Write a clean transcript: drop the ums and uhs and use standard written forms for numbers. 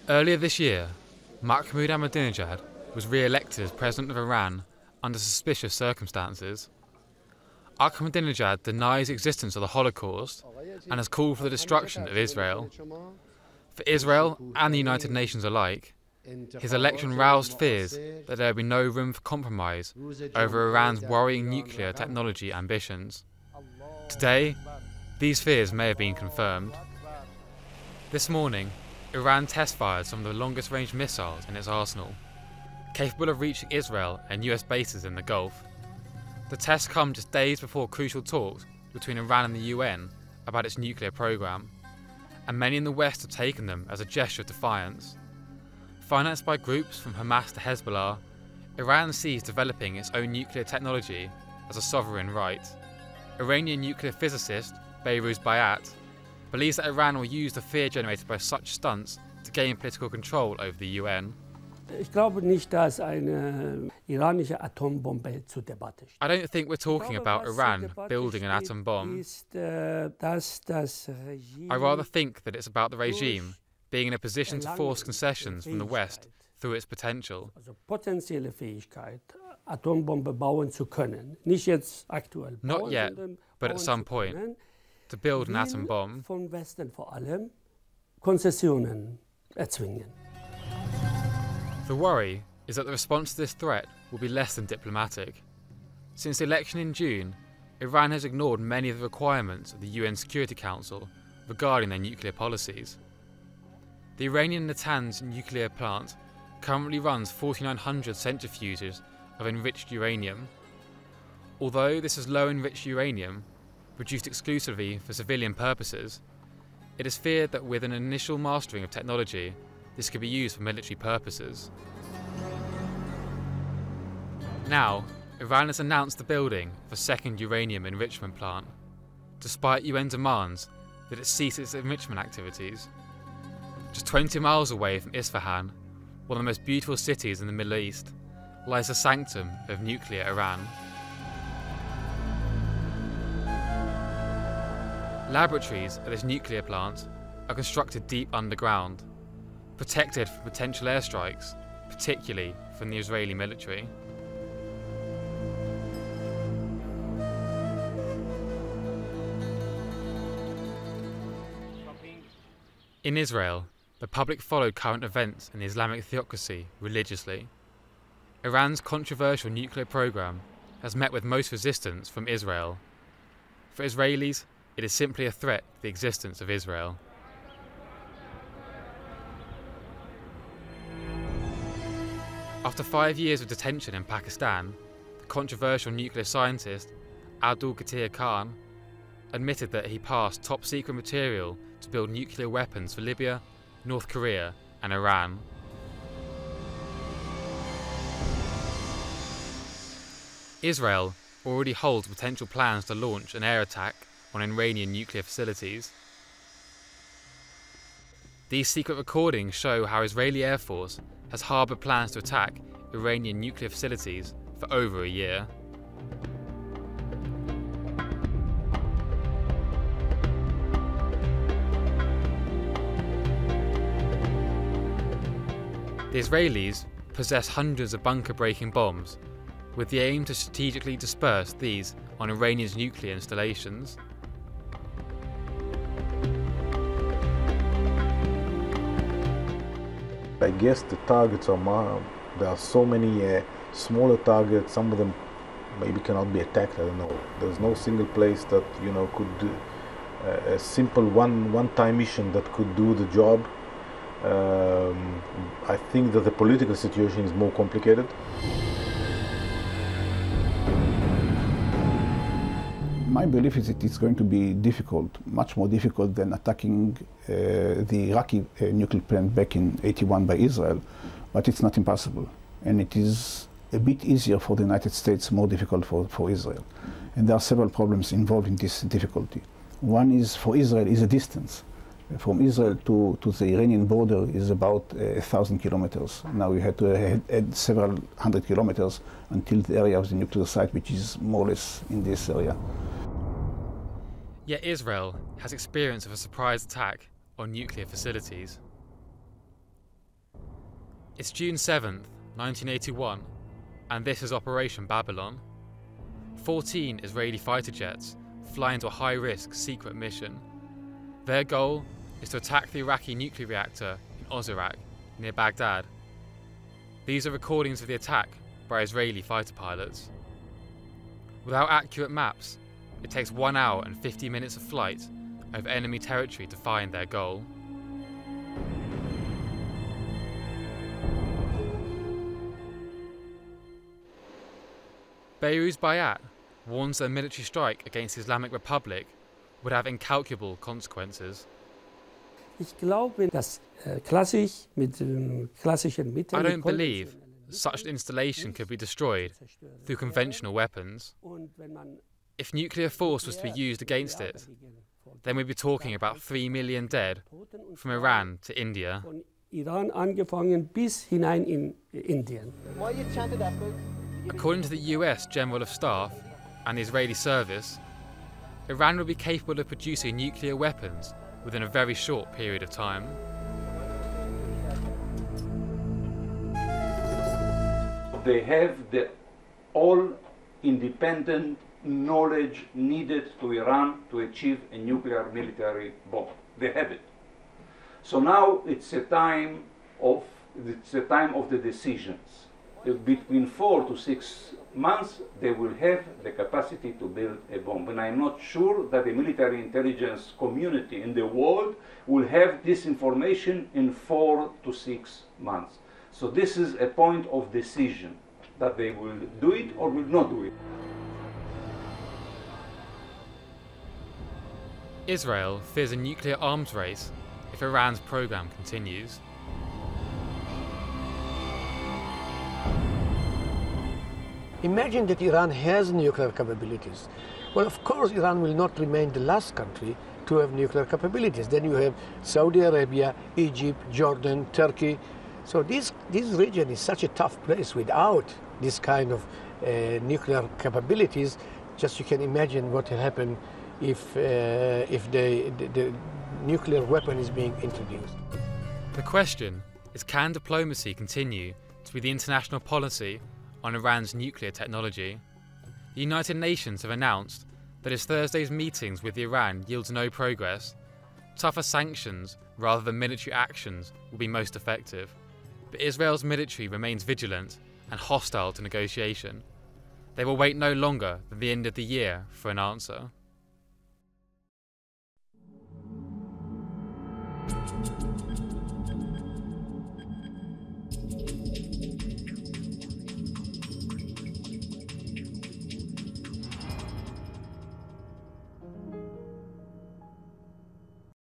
Earlier this year, Mahmoud Ahmadinejad was re-elected as president of Iran under suspicious circumstances. Ahmadinejad denies the existence of the Holocaust and has called for the destruction of Israel. For Israel and the United Nations alike, his election roused fears that there would be no room for compromise over Iran's worrying nuclear technology ambitions. Today, these fears may have been confirmed. This morning, Iran test-fired some of the longest-range missiles in its arsenal, capable of reaching Israel and US bases in the Gulf. The tests come just days before crucial talks between Iran and the UN about its nuclear program, and many in the West have taken them as a gesture of defiance. Financed by groups from Hamas to Hezbollah, Iran sees developing its own nuclear technology as a sovereign right. Iranian nuclear physicist Behruz Bayat believes that Iran will use the fear generated by such stunts to gain political control over the UN. I don't think we're talking about Iran building an atom bomb. I rather think that it's about the regime being in a position to force concessions from the West through its potential. Not yet, but at some point, to build an atom bomb. The worry is that the response to this threat will be less than diplomatic. Since the election in June, Iran has ignored many of the requirements of the UN Security Council regarding their nuclear policies. The Iranian Natanz nuclear plant currently runs 4,900 centrifuges of enriched uranium. Although this is low enriched uranium, produced exclusively for civilian purposes, it is feared that with an initial mastering of technology, this could be used for military purposes. Now, Iran has announced the building of a second uranium enrichment plant, despite UN demands that it cease its enrichment activities. Just 20 miles away from Isfahan, one of the most beautiful cities in the Middle East, lies the sanctum of nuclear Iran. Laboratories at this nuclear plant are constructed deep underground, protected from potential airstrikes, particularly from the Israeli military. In Israel, the public followed current events in the Islamic theocracy religiously. Iran's controversial nuclear program has met with most resistance from Israel. For Israelis, it is simply a threat to the existence of Israel. After 5 years of detention in Pakistan, the controversial nuclear scientist Abdul Qadir Khan admitted that he passed top-secret material to build nuclear weapons for Libya, North Korea and Iran. Israel already holds potential plans to launch an air attack on Iranian nuclear facilities. These secret recordings show how Israeli Air Force has harboured plans to attack Iranian nuclear facilities for over a year. The Israelis possess hundreds of bunker-breaking bombs, with the aim to strategically disperse these on Iranian's nuclear installations. I guess the targets are there are so many smaller targets. Some of them maybe cannot be attacked. I don't know. There's no single place that could do a simple one-time mission that could do the job. I think that the political situation is more complicated. My belief is that it's going to be difficult, much more difficult than attacking the Iraqi nuclear plant back in '81 by Israel, but it's not impossible. And it is a bit easier for the United States, more difficult for Israel. And there are several problems involved in this difficulty. One is, for Israel, is a distance. From Israel to the Iranian border is about 1,000 kilometers. Now we had to add several hundred kilometers until the area of the nuclear site, which is more or less in this area. Yet Israel has experience of a surprise attack on nuclear facilities. It's June 7th, 1981, and this is Operation Babylon. 14 Israeli fighter jets fly into a high-risk secret mission. Their goal is to attack the Iraqi nuclear reactor in Oziraq, near Baghdad. These are recordings of the attack by Israeli fighter pilots. Without accurate maps, it takes 1 hour and 50 minutes of flight over enemy territory to find their goal. Beiruz Bayat warns that a military strike against the Islamic Republic would have incalculable consequences. I don't believe such an installation could be destroyed through conventional weapons. If nuclear force was to be used against it, then we'd be talking about 3 million dead from Iran to India. According to the US General of Staff and the Israeli service, Iran would be capable of producing nuclear weapons within a very short period of time. They have the all independent knowledge needed to Iran to achieve a nuclear military bomb. They have it. So now it's a time of the decisions. Between 4 to 6 months, they will have the capacity to build a bomb. And I'm not sure that the military intelligence community in the world will have this information in 4 to 6 months. So this is a point of decision, that they will do it or will not do it. Israel fears a nuclear arms race if Iran's program continues. Imagine that Iran has nuclear capabilities. Well, of course, Iran will not remain the last country to have nuclear capabilities. Then you have Saudi Arabia, Egypt, Jordan, Turkey. So this region is such a tough place without this kind of nuclear capabilities. Just you can imagine what will happen if the nuclear weapon is being introduced. The question is, can diplomacy continue to be the international policy on Iran's nuclear technology? The United Nations have announced that if Thursday's meetings with Iran yields no progress, tougher sanctions rather than military actions will be most effective. But Israel's military remains vigilant and hostile to negotiation. They will wait no longer than the end of the year for an answer.